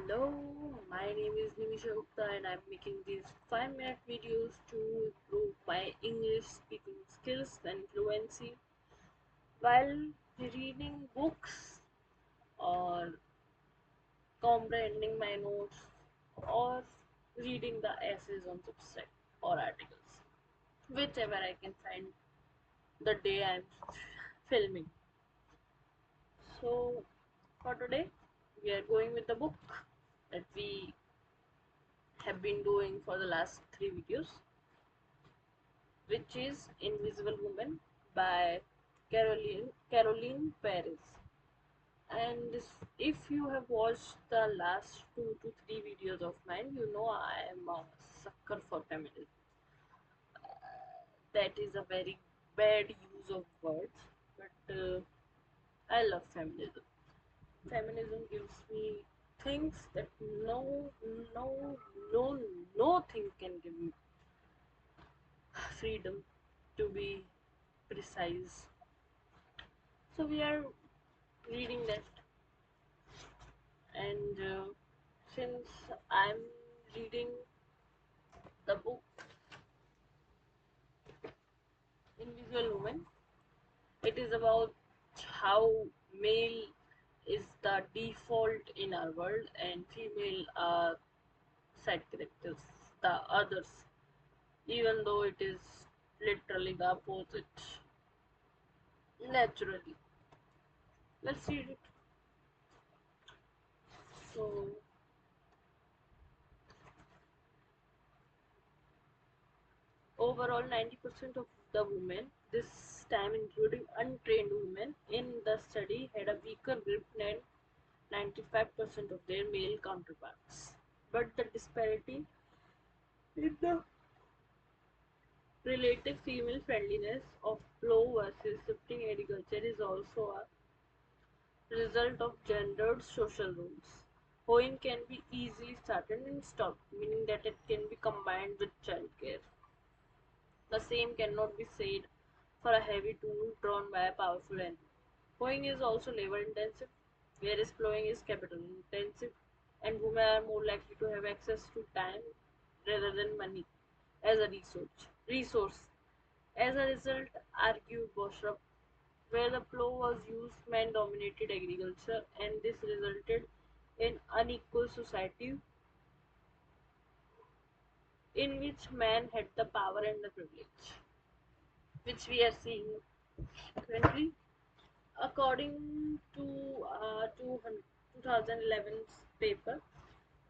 Hello, my name is Nimisha Gupta and I'm making these 5-minute videos to improve my English speaking skills and fluency while reading books or comprehending my notes or reading the essays on Substack or articles, whichever I can find the day I'm filming. So, for today, we are going with the book that we have been doing for the last 3 videos, which is Invisible Woman by Caroline Paris. And if you have watched the last 2 to 3 videos of mine, you know I am a sucker for feminism. That is a very bad use of words, but I love feminism. Feminism gives me things that no, no, nothing can give me: freedom to be precise. So we are reading that, and since I'm reading the book Invisible Woman, it is about how male is the default in our world and female are side characters, the others, even though it is literally the opposite. Naturally, let's read it. So, overall, 90% of the women, this time including untrained women, in the study had a weaker grip than 95% of their male counterparts. But the disparity in the relative female friendliness of plow versus shifting agriculture is also a result of gendered social roles. Hoeing can be easily started and stopped, meaning that it can be combined with childcare. The same cannot be said for a heavy tool drawn by a powerful hand. Hoeing is also labor intensive, whereas plowing is capital intensive, and women are more likely to have access to time rather than money as a resource. As a result, argued Boshrap, where the plow was used, men dominated agriculture, and this resulted in unequal society in which men had the power and the privilege, which we are seeing currently. According to 2011's paper,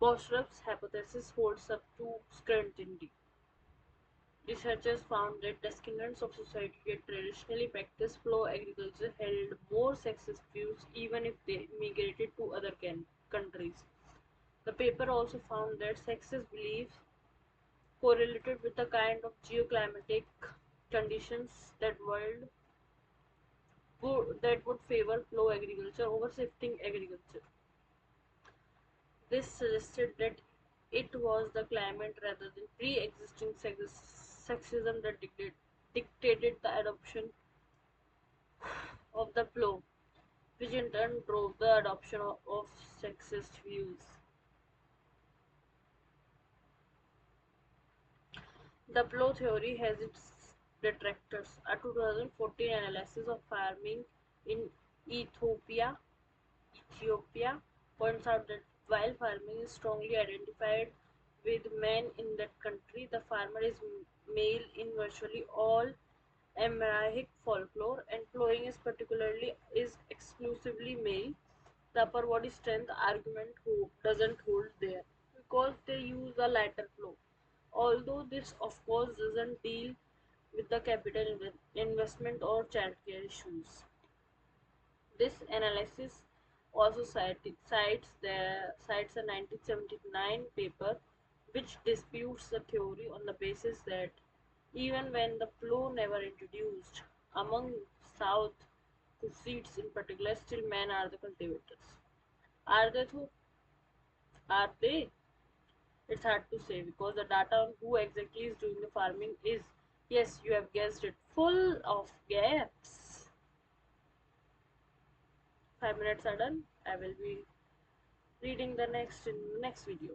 Boshrup's hypothesis holds up to scrutiny. Researchers found that descendants of society that traditionally practiced flow agriculture held more sexist views even if they immigrated to other countries. The paper also found that sexist beliefs correlated with the kind of geoclimatic conditions that would favor flow agriculture over shifting agriculture. This suggested that it was the climate rather than pre-existing sexism that dictated the adoption of the plow, which in turn drove the adoption of sexist views. The plow theory has its detractors. A 2014 analysis of farming in Ethiopia Ethiopia points out that while farming is strongly identified with men in that country, the farmer is male in virtually all Amharic folklore, and plowing is exclusively male. The upper body strength argument doesn't hold there because they use a lighter plow. Although this, of course, doesn't deal with the capital investment or childcare issues. This analysis also cites a 1979 paper which disputes the theory on the basis that even when the plow never introduced, among South Cushites in particular, still men are the cultivators. Are they though? Are they? It's hard to say because the data on who exactly is doing the farming is, yes, you have guessed it, full of gaps. 5 minutes are done. I will be reading the next in the next video.